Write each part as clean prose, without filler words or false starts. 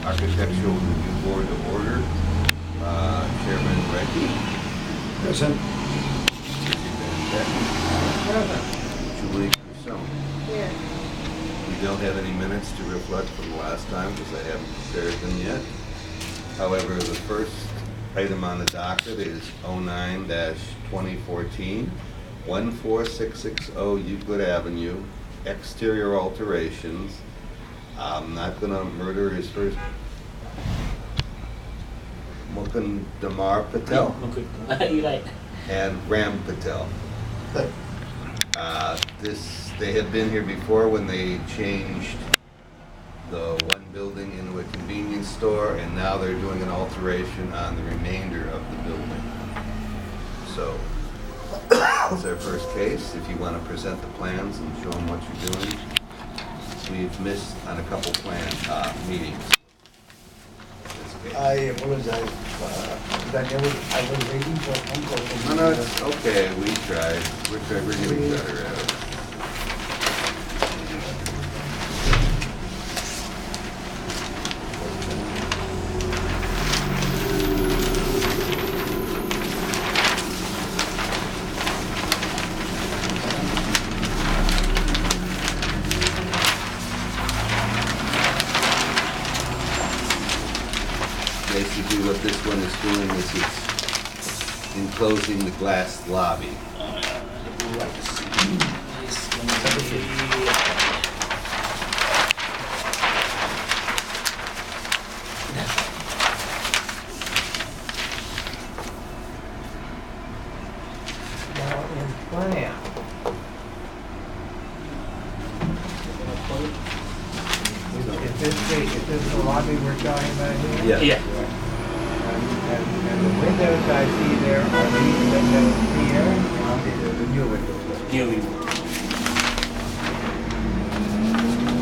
Architectural Review Board to order. Chairman Reggie. Present. Julie Cusone. Here. We don't have any minutes to reflect from the last time because I haven't prepared them yet. However, the first item on the docket is 09-2014, 14660 Euclid Avenue, exterior alterations. I'm not gonna murder his first. Mukundamar Patel You're right. and Ram Patel. They had been here before when they changed the one building into a convenience store, and now they're doing an alteration on the remainder of the building. So, it's their first case. If you want to present the plans and show them what you're doing. We've missed on a couple meetings. This case. I apologize, that I was waiting for phone call from No, it's okay, we tried. We're getting better at it. Basically what this one is doing is it's enclosing the glass lobby. Now, in plan. Is this the lobby we're talking about here? Yeah. And the windows I see there, are these windows here? the new windows. New.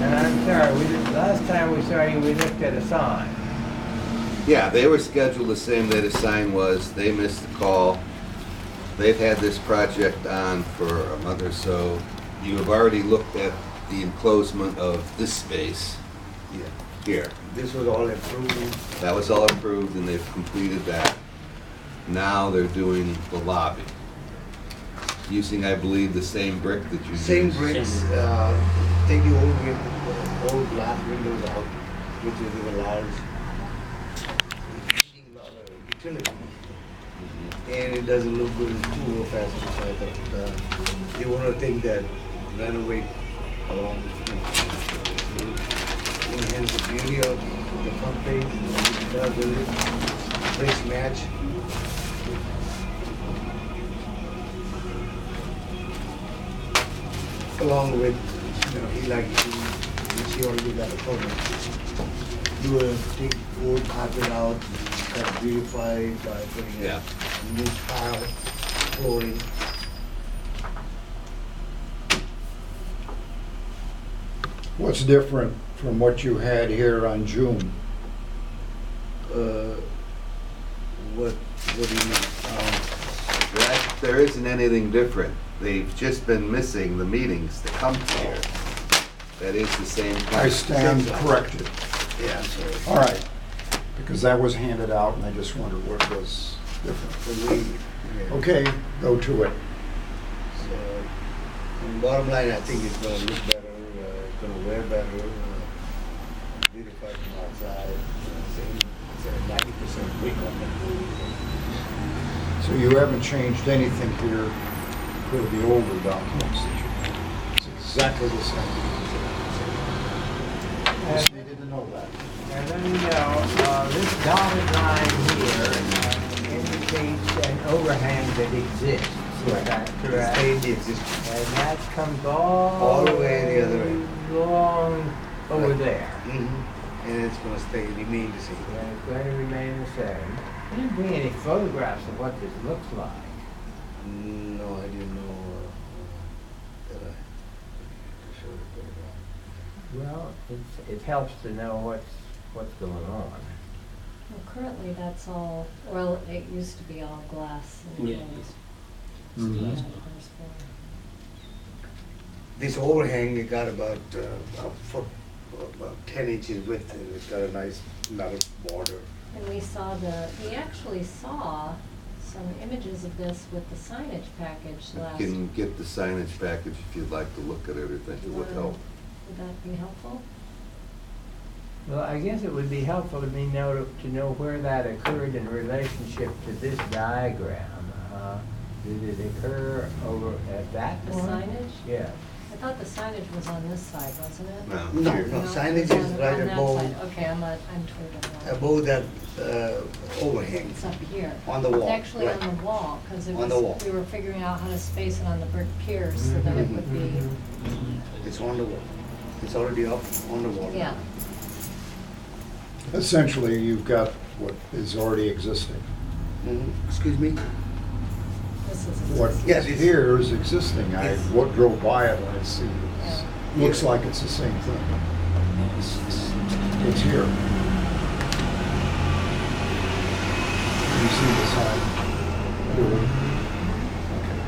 And I'm sorry, last time we saw you, we looked at a sign. Yeah, they were scheduled the same day the sign was. They missed the call. They've had this project on for a month or so. You have already looked at the enclosement of this space Yeah. here. This was all approved. That was all approved and they've completed that. Now they're doing the lobby. Using, I believe, the same brick that you used. Same bricks, take the old glass windows out, which is even large. Heating a lot of utility. And it doesn't look good in too old fashioned, so I thought, they want to take that, renovate along the front. Enhance the beauty of the front page, does it, bricks match. Along with, he like to, which he already got a permit, take old carpet out, that's beautified by putting Yeah. a new tile, flooring. What's different from what you had here on June? What do you mean? There isn't anything different. They've just been missing the meetings to come here. That is the same I thing. stand corrected. Yeah, I'm sorry. All right, because that was handed out and I just wondered what was different. The way, yeah. Okay, go to it. So, bottom line, I think it's gonna look better, it's gonna wear better, beautify from outside, it's a 90% brick on it. So you haven't changed anything here for the older documents? It's exactly the same. Just needed to know that. And then, this dotted line here indicates an overhang that exists. Is that correct? Stay in the existing. And that comes all. All the way the other way. Along over there. And it's gonna stay, remain the same. And it's going to remain the same. I didn't bring any photographs of what this looks like. No, I didn't know that I showed it very Well, it helps to know what's going on. Well, currently that's all, well, it used to be all glass. And Yeah. Mhm. Yeah, first floor. This overhang, it got about a foot about 10 inches width, and it's got a nice metal border. And we actually saw some images of this with the signage package last. You can get the signage package if you'd like to look at it or think it would help. Would that be helpful? Well, I guess it would be helpful to me to know where that occurred in relationship to this diagram. Did it occur over at that The point? signage? Yeah. I thought the signage was on this side, wasn't it? No. No, here. no, No, signage it's is on right that above, side. Okay, I'm totally wrong. above that overhang, It's up here. on the wall. It's actually right. on the wall, because On the wall. we were figuring out how to space it on the brick piers so that it would be, It's on the wall. It's already up on the wall. yeah. Essentially, you've got what is already existing. Excuse me? This is What existing. Yes, it's- here is existing. I Yes. drove by it and I see, Yeah. looks like it's the same thing. It's here. You see the sign? Okay.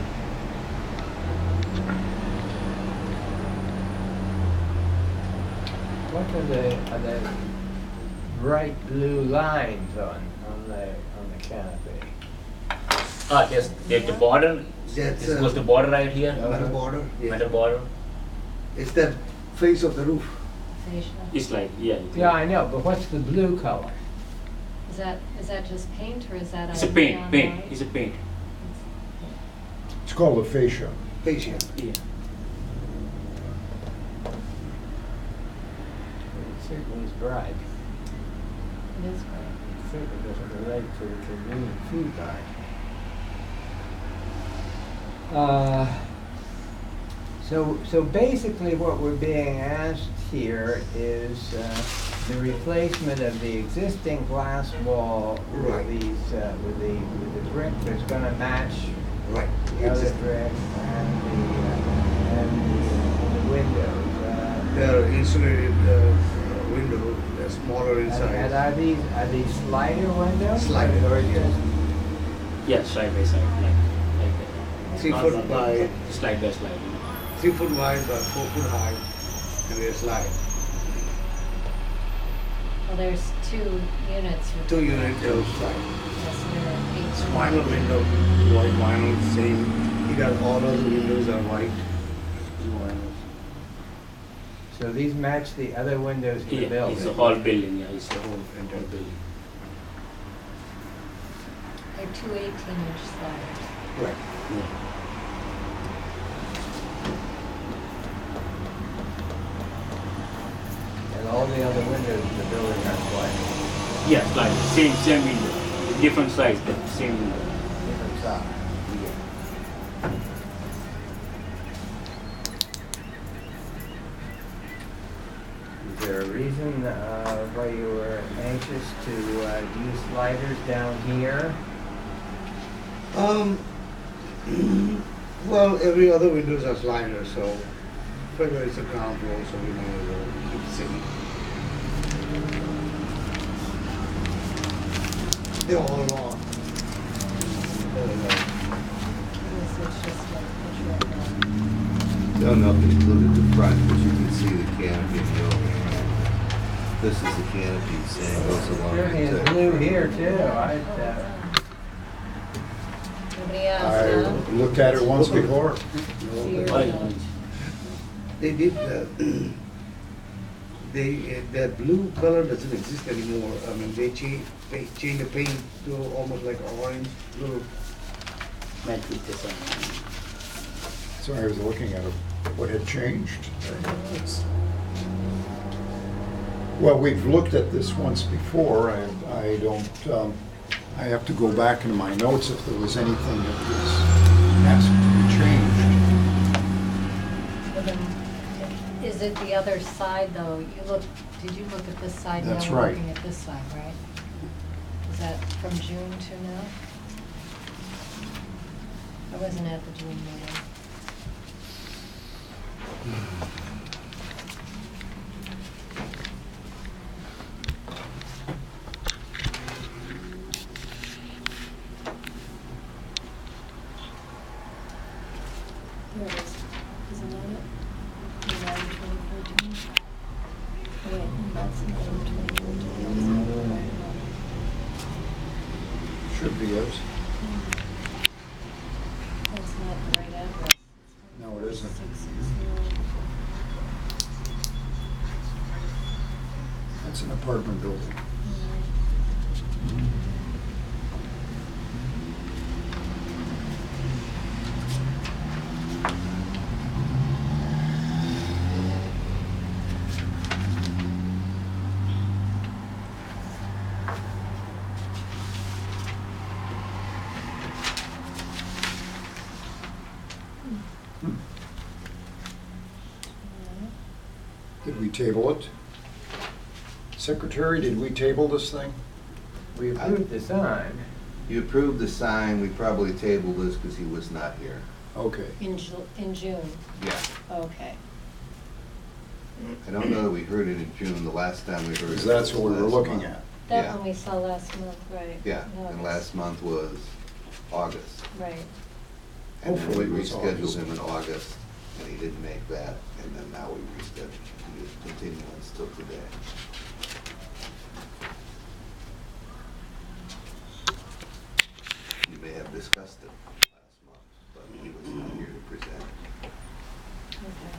What are the bright blue lines on the canopy? Yes, the border, That's this was the border right here, metal border. Yeah. metal border. It's that face of the roof. Fascia. It's like, yeah. Yeah, I know, but what's the blue color? Is that just paint or is that It's a neon paint, paint, light? it's a paint. It's called a fascia. Fascia. Yeah. It certainly is bright. It is great. It certainly doesn't relate to the convenient food line. So basically what we're being asked here is the replacement of the existing glass wall Right. with these, with the brick that's gonna match Right. the other Exactly. brick and the windows. The insulated window, they're smaller And inside. are these slider windows? Slider, Or yes. just- Yeah, side by side, like that. 3 foot by, Slide by slide. 3 foot wide by 4 foot high, and they slide. Well, there's 2 units. with- 2 unit slide. Yes, there are 8. Vinyl window, white vinyl, same. You got all other windows are white. Vinyls. So these match the other windows in the Yeah, building? it's a whole building, yeah, it's the whole entire building. They're 2 18-inch sliders. Right. Yeah. And all the other windows in the building are sliding, Yeah, slide, same window, different size, but same window. different size. Is there a reason why you were anxious to use sliders down here? Well, every other windows are sliders, so figure it's a ground floor, so we may as well keep sitting. They're all long. This is just a picture of the, Done up included the front, but you can see the canopy in the overhang. This is the canopy saying goes along Certainly is with blue it. here too. Nobody else, I no? looked at it once before. Here, Why? no. They did, that blue color doesn't exist anymore. I mean, they change the paint to almost like orange, little. Match with the sun. So I was looking at what had changed. Well, we've looked at this once before. I don't, I have to go back in my notes if there was anything that was asked to be changed. Well, then, is it the other side though? Did you look at this side? Now That's we're right. looking at this side, right? Is that from June to now? I wasn't at the June meeting. There it is. Isn't that it? July 2014. Could be yours. That's not the right address. No, it isn't. 660. That's an apartment building. Did we table it? Secretary, did we table this thing? We approved the sign. You approved the sign, we probably tabled this because he was not here. Okay. In June, Yeah. okay. I don't know that we heard it in June, the last time we heard it. Because that's what we were was looking last at. month. That Yeah. one we saw last month, right? Yeah, and last month was August. Right. And then we Hopefully it was rescheduled August. him in August, and he didn't make that, and then now we rescheduled the continuance till today. You may have discussed it last month, but he was not here to present it. Okay.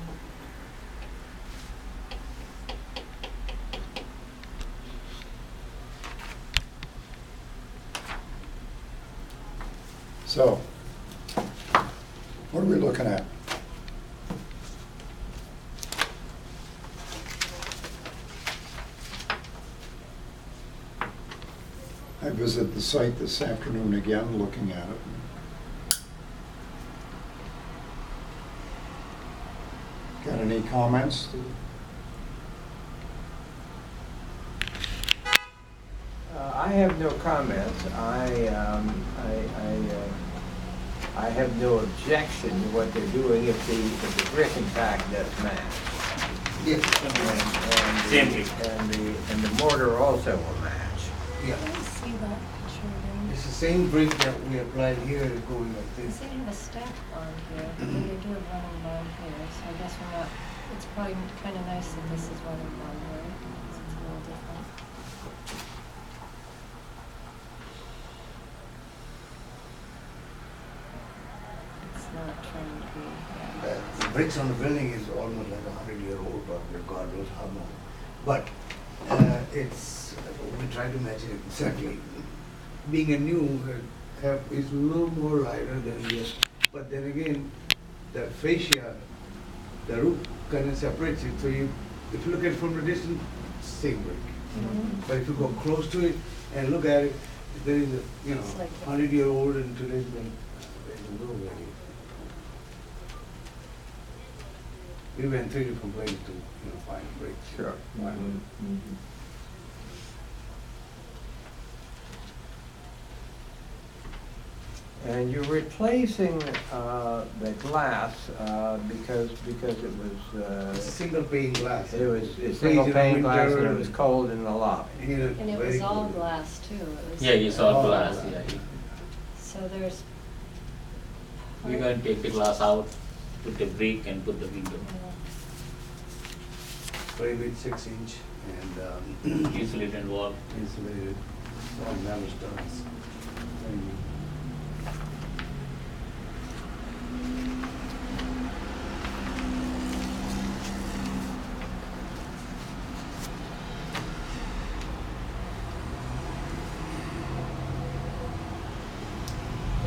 So, what are we looking at? I visited the site this afternoon again, looking at it. Got any comments? I have no comments. I have no objection to what they're doing if the brick in fact does match. Yes. Same thing. And the mortar also will match. Yeah. Let me see that picture again. It's the same brick that we applied here, is going like They this. say they have a stack bond here, but they do have running bond here, so I guess we're not, it's probably kind of nice that this is running bond, right? 'Cause it's a little different. It's not trying to be, yeah. The bricks on the building is almost like 100-year-old, but God knows how long. But it's, we try to match it exactly. Being a new, is a little more lighter than this, but then again, the fascia, the roof kind of separates it, so you, if you look at it from a distance, same brick. Mhm. But if you go close to it and look at it, there is a, It's like- 100-year-old and today's been, there's no value. We went 3 different places to, find bricks. Sure. And you're replacing the glass because it was It's a single pane glass. it's single pane glass and it was cold in the lobby. And it was all glass too, it was. Yeah, you saw glass, yeah. So there's. You can take the glass out, put the brick and put the window. Very big 6-inch and Insulated wall. insulated, all metal studs. Very good.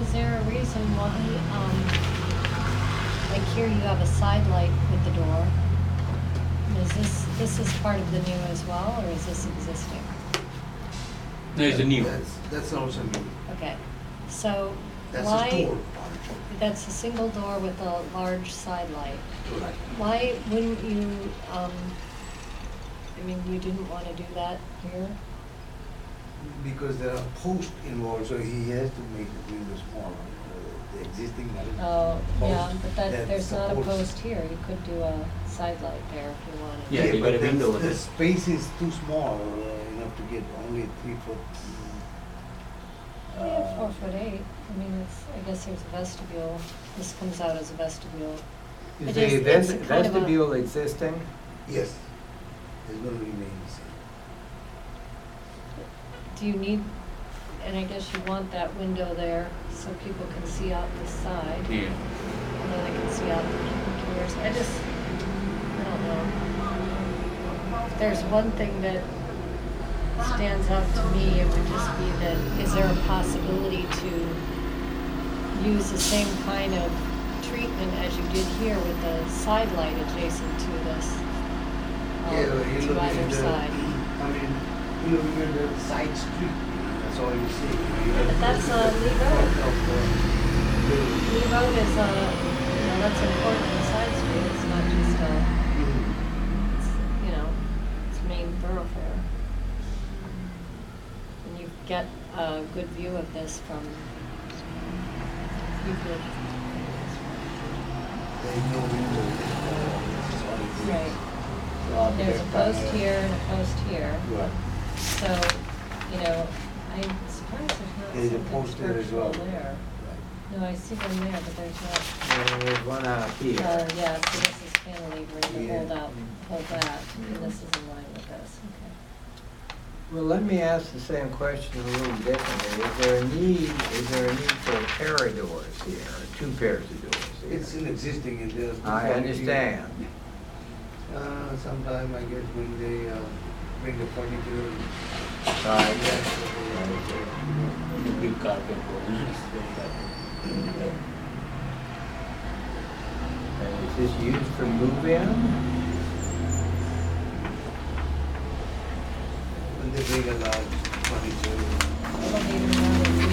Is there a reason why, like here you have a side light with the door? Is this is part of the new as well, or is this existing? No, it's a new. That's also new. Okay, so That's a why, store. that's a single door with a large side light. Right. Why wouldn't you, I mean, you didn't want to do that here? Because there are posts involved, so he has to make the window smaller. The existing metal. Oh, yeah, post but that, there's not a supports- post here, you could do a side light there if you wanted. Yeah, you but got a the- window over The there. space is too small, enough to get only 3 foot. We have 4'8", I mean, it's, I guess there's a vestibule, this comes out as a vestibule. Is It the is- it's kind of a- vestibule existing? Yes, it's gonna remain the same. Do you need and I guess you want that window there so people can see out the side. Yeah. And then they can see out the doors. I don't know. If there's one thing that stands out to me, it would just be that, is there a possibility to use the same kind of treatment as you did here with the side light adjacent to this? Yeah, To you're looking either at the, side. I mean, you're looking at the side street, that's all you see. But that's Lee Road. Lee Road is that's important side street, it's not just it's main thoroughfare. And you get a good view of this from Euclid. There's no window. It's all trees. Right. So There's a that post kind of- here and a post here, Right. so, I'm surprised there's not There's a something post there as well. structural there. No, I see one there, but there's not. And there's one out here. Yeah, so this is cantilever to Yeah. hold that, and this is in line with this, okay. Well, let me ask the same question a little differently. Is there a need for pair doors here, or two pairs of doors here? It's in existing and there's. I understand. Sometime I guess when they bring the furniture. Right. Big carpet. And is this used for move-in? When they bring a large furniture. I don't even know what it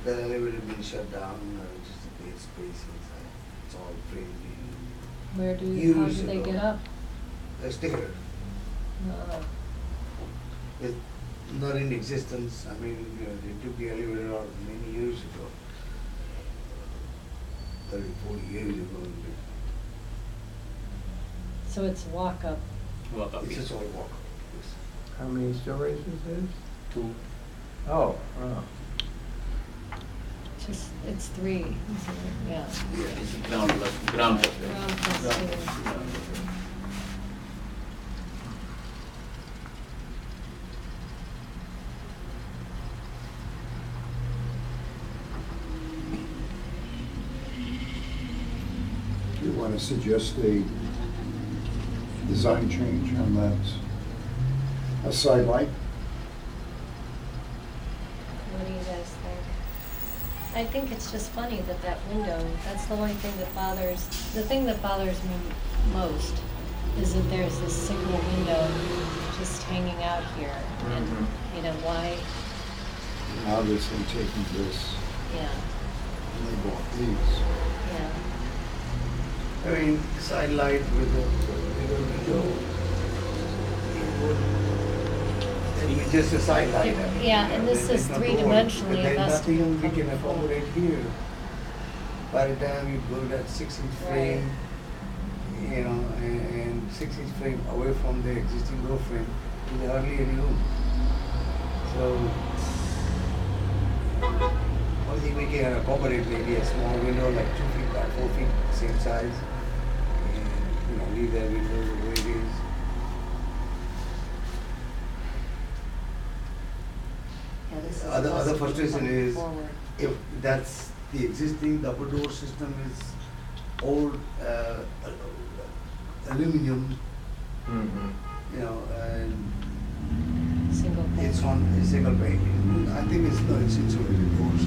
The elevator been shut down, just a big space inside. It's all framed is. How do Years they ago. get up? in. A sticker, No. it's not in existence. I mean, they took the elevator out many years ago. 30, 40 years ago. So it's walk up. Walk up. It's just all walk. How many stories is this? 2. Oh. It's 3, isn't it? Yeah. It's ground plus. Ground plus 2. Do you want to suggest a design change on that? A side light? What do you guys think? I think it's just funny that window, that's the only thing that the thing that bothers me most is that there's this single window just hanging out here. And, why, Now this one taking this, yeah, and they bought these. yeah. I mean, side light with a bigger window. It's just a side light. I mean, Yeah, and this there's is no door. three-dimensionally, But it there's must be nothing we can comfortable. accommodate here. By the time you build that 6-inch frame, and 6-inch frame away from the existing door frame, there's hardly any room. So, one thing we can accommodate maybe a small window like 2 feet by 4 feet, same size, and leave that window the way it is. Yeah, this is Other must be frustration coming is forward. if that's the existing double door system is old aluminum, Mm-hmm. and Single pane. it's on a single pane. I think it's insulated doors.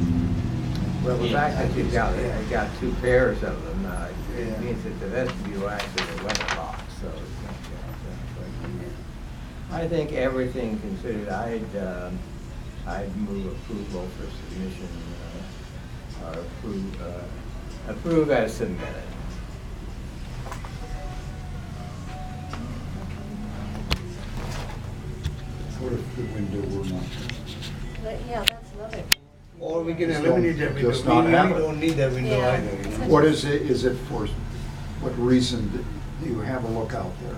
Well, the Yeah, fact that you've got, yeah. you've got two pairs of them, Yeah. it means that the vestibule actually a letterbox, so it's not, I think everything considered, I'd move approval for submission, or approve as submitted. What if the window were not? Yeah, that's another thing. Or we can Just eliminate don't- that window. just not We have really it. don't need that window Yeah. either. What is it for, what reason do you have a lookout there?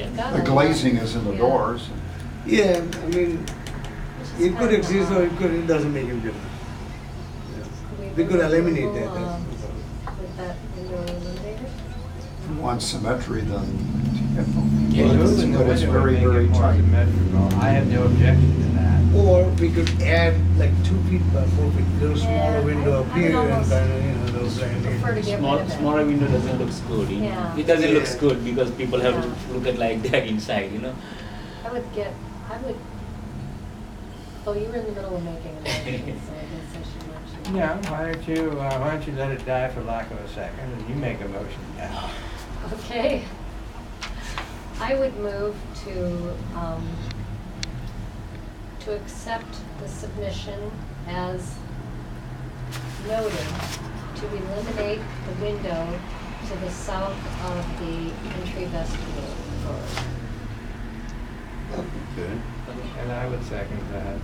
You've got The a glazing lot. is in the Yeah. doors. Yeah, I mean, It's just it kind could of exist or odd. it doesn't make any difference. Could We could vote eliminate approval, that. With that window eliminated? If you want symmetry, then, Yeah, it's moving the but it's window would very, make very it more tight. symmetrical. I have no objection to that. Or we could add like 2 feet by 4 feet, little Yeah, smaller window I up would here and almost kind of, you know, those kind Prefer to of. get rid Small, of it. smaller window doesn't look good, you know. Yeah. It doesn't look Yeah. good because people have Yeah. to look at like that inside, you know. I would, oh, you were in the middle of making a motion, so I guess I should mention. Yeah, why don't you let it die for lack of a second, and you make a motion now. Okay. I would move to accept the submission as noted, to eliminate the window to the south of the entry vestibule door. Okay. And I would second that.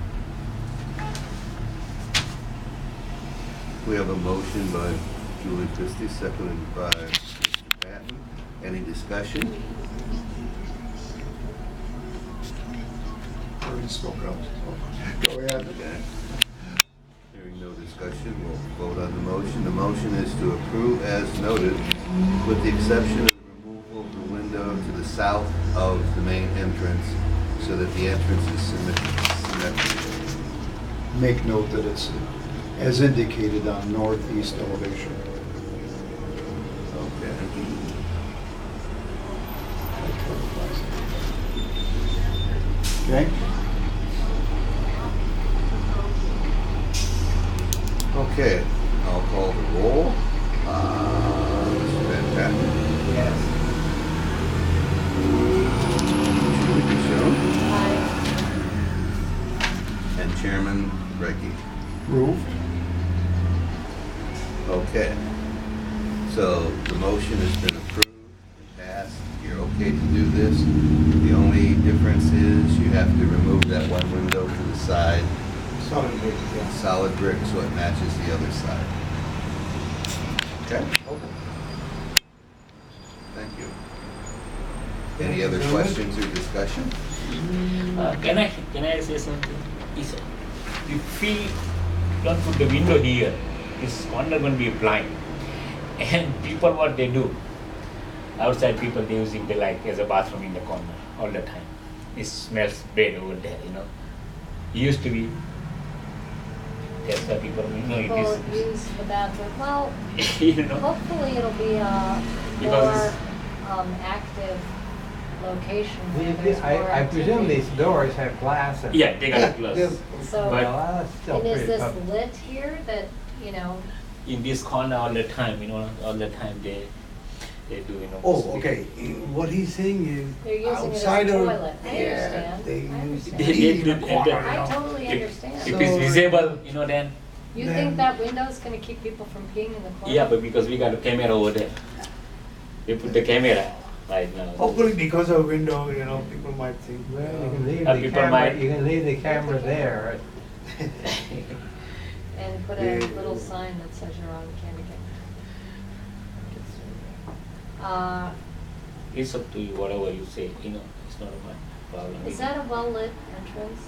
We have a motion by Julie Christie, seconded by Mr. Patton. Any discussion? Already spoke up. Go ahead. Okay. Hearing no discussion, we'll vote on the motion. The motion is to approve as noted, with the exception of the removal of the window to the south of the main entrance, so that the entrance is symmetrical. Make note that it's as indicated on northeast elevation. Okay. Okay? Okay, I'll call the roll. Mr. Van Patten, Yes. Julie Pichon, Aye. and Chairman Reiki. Approved? Okay. So the motion has been approved and passed. You're okay to do this. The only difference is you have to remove that one window to the side, Solid brick, yeah. solid brick, so it matches the other side. Okay? Thank you. Any other questions or discussion? Can I say something? Is if we don't put the window here, this corner going to be blind. And people, what they do, outside people, they using the like as a bathroom in the corner all the time. It smells bad over there, you know. It used to be. That's why people, you know, People it use the bathroom, well, is, you know. hopefully it'll be a Because more active location where there's more I presume activity. these doors have glass in them. Yeah, they got close. So, But- Well, that's still and is pretty this public. lit here that, you know, In this corner all the time, you know, all the time they do, you know. Oh, okay. What he's saying is they're using it as a outside of, toilet? I yeah, understand. they I use understand. They- in the they- corner, I you know. totally If understand. it's visible, you know, then, You then- think that window's gonna keep people from peeing in the corner? yeah, but because we got a camera over there. We put the camera right now. Hopefully because of window, you know, people might think. Well, you can leave Uh, the people camera, might- you can leave the camera there. And put a little sign that says you're on camera. It's up to you, whatever you say, you know, it's not my problem. Is that a well-lit entrance?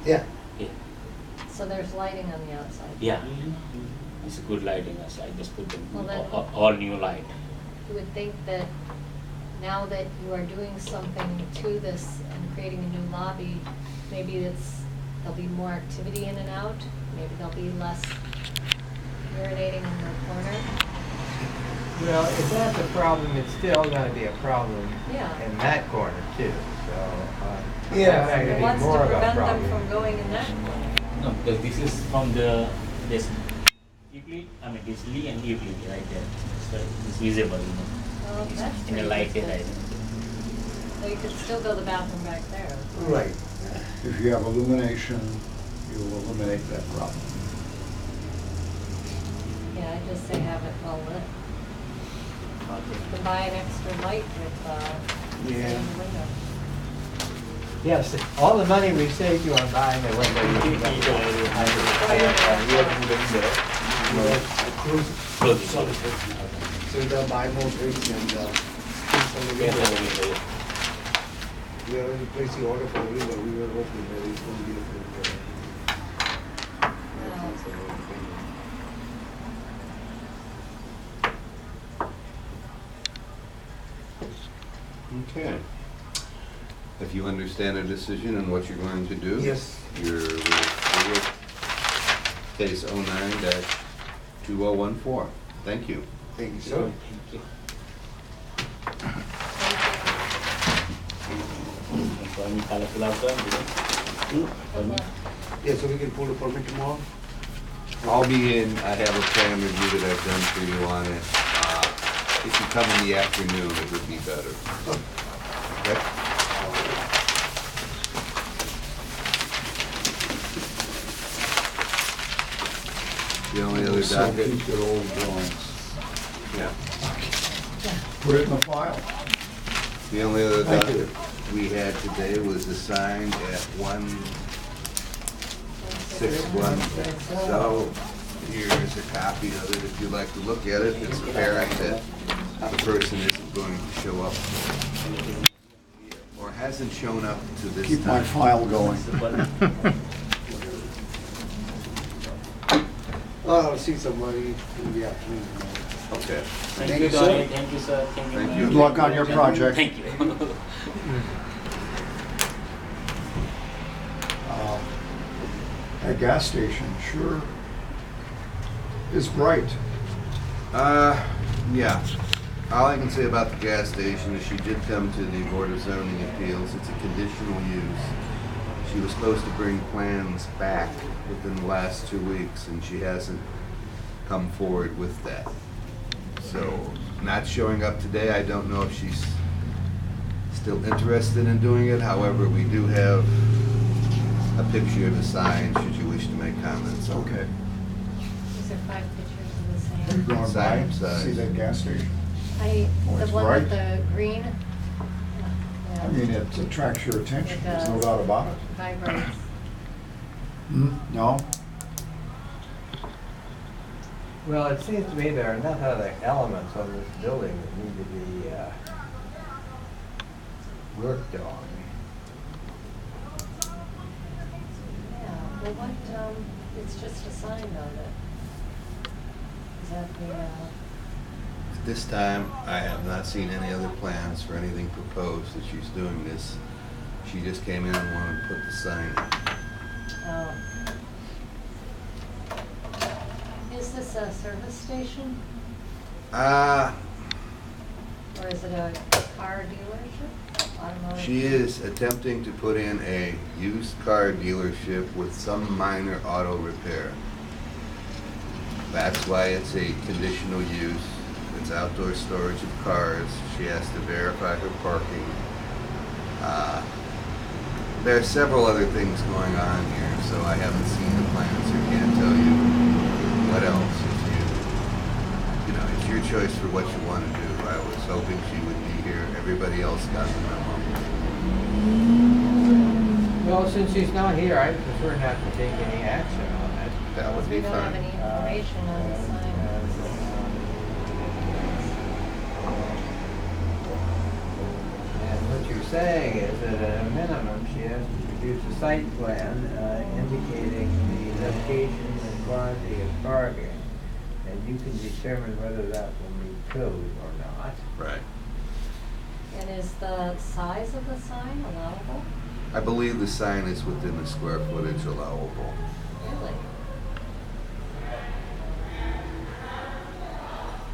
Yeah. Yeah, So there's lighting on the outside? yeah. It's a good lighting, so I just put the Well, then- all new light. You would think that now that you are doing something to this and creating a new lobby, maybe there'll be more activity in and out, maybe there'll be less urinating in the corner. Well, if that's a problem, it's still gonna be a problem Yeah. in that corner too, so. Yeah. that's gonna be What's to more of a prevent them problem. from going in that corner? No, because this is from this Italy, I mean this Lee and Italy right there. So it's visible, you know. Well, It's that's in the pretty light, good. right? So you could still go to the bathroom back there. Right. If you have illumination, you'll eliminate that problem. Yeah, I just say have it well lit. You can buy an extra light with, in Yeah. the window. Yes, all the money we saved you on buying the window. you can get. Close it. So the buy more bricks and things on the Yeah, window. We already placed the order for the window. We were hoping that it's going to be the window. That's the whole thing. Okay. If you understand the decision and what you're going to do. Yes. You're with case 09-2014. Thank you. Thank you, sir. Thank you. For any colorful outcome, for me. Yeah, so we can pull the permit tomorrow? I'll be in, I have a plan review that I've done for you on it. If you come in the afternoon, it would be better. Okay? The only other So docket, keep your old drawings. yeah. Put it in the file. The only other Thank you. docket we had today was assigned at 161. So here's a copy of it if you'd like to look at it. It's apparent that the person isn't going to show up or hasn't shown up to this Keep my time. file going. I'll see somebody in the afternoon tomorrow. Okay. Thank Thank you, you, Tony. sir. Thank you, sir. Thank you. Thank ma'am. you. Good luck on your project. Thank you. That gas station sure is bright. Yeah. All I can say about the gas station is she did come to the Board of Zoning Appeals. It's a conditional use. She was supposed to bring plans back within the last 2 weeks, and she hasn't come forward with that. So, not showing up today, I don't know if she's still interested in doing it. However, we do have a picture of the sign, should you wish to make comments on it. Okay. These are 5 pictures of the Have you same. gone by Same and size. see that gas station? Oh, the it's one bright. with the green. I mean, it attracts your attention, It there's no does. doubt about it. Vibrates. No? Well, it seems to me there are enough other elements on this building that need to be worked on. Yeah, well, what, it's just a sign though that, is that the, At this time, I have not seen any other plans for anything proposed that she's doing this. She just came in and wanted to put the sign in. Is this a service station Uh, or is it a car dealership? Automotive? She is attempting to put in a used car dealership with some minor auto repair. That's why it's a conditional use. It's outdoor storage of cars. She has to verify her parking. There are several other things going on here, so I haven't seen the plans or can't tell you what else. You know, it's your choice for what you want to do. I was hoping she would be here. Everybody else got the memo. Well, since she's not here, I prefer not to take any action on it. That would We be don't have any fine. information on the sign. And what you're saying is that at a minimum, she has to produce a site plan indicating the location and quantity of parking. And you can determine whether that will meet code or not. Right. And is the size of the sign allowable? I believe the sign is within the square footage allowable. Really?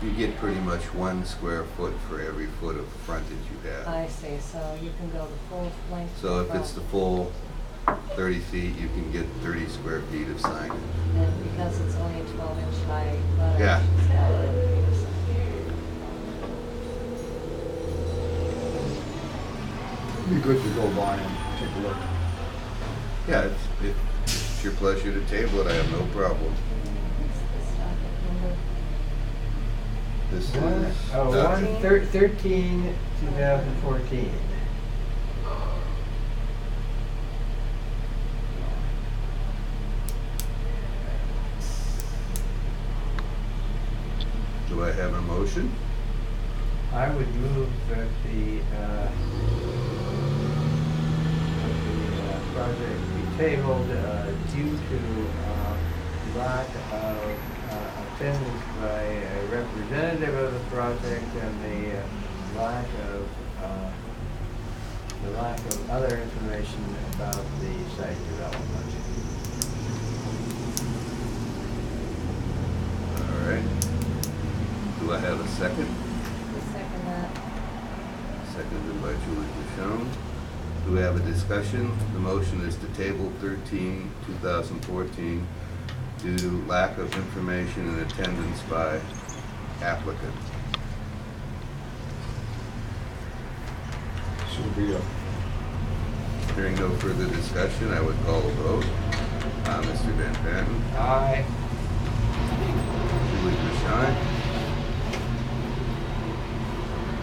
You get pretty much 1 square foot for every foot of frontage you have. I see, so you can go the full length. So of if it's the full 30 feet, you can get 30 square feet of signage. And because it's only 12-inch high letters. Yeah. She's got 30 feet of sign. Be good to go by and take a look. Yeah, if it's your pleasure to table it, I have no problem. What's this docket number? This One, is, oh, 1/13/2014. do I have a motion? I would move that the project be tabled due to lack of attendance by a representative of the project and the lack of the lack of other information about the site development. All right. Do I have a second? The second that. Seconded by Julie Duchon. Do we have a discussion? The motion is to table 13, 2014, due to lack of information and attendance by applicant. So be it. Hearing no further discussion, I would call a vote. Mr. Van Patten, Aye. Julie Duchon,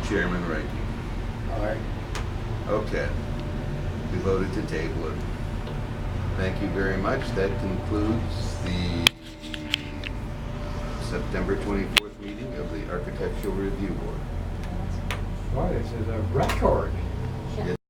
Chairman Reiki. Aye. Okay. We voted to table it. Thank you very much. That concludes the September 24th meeting of the Architectural Review Board. Boy, this is a record.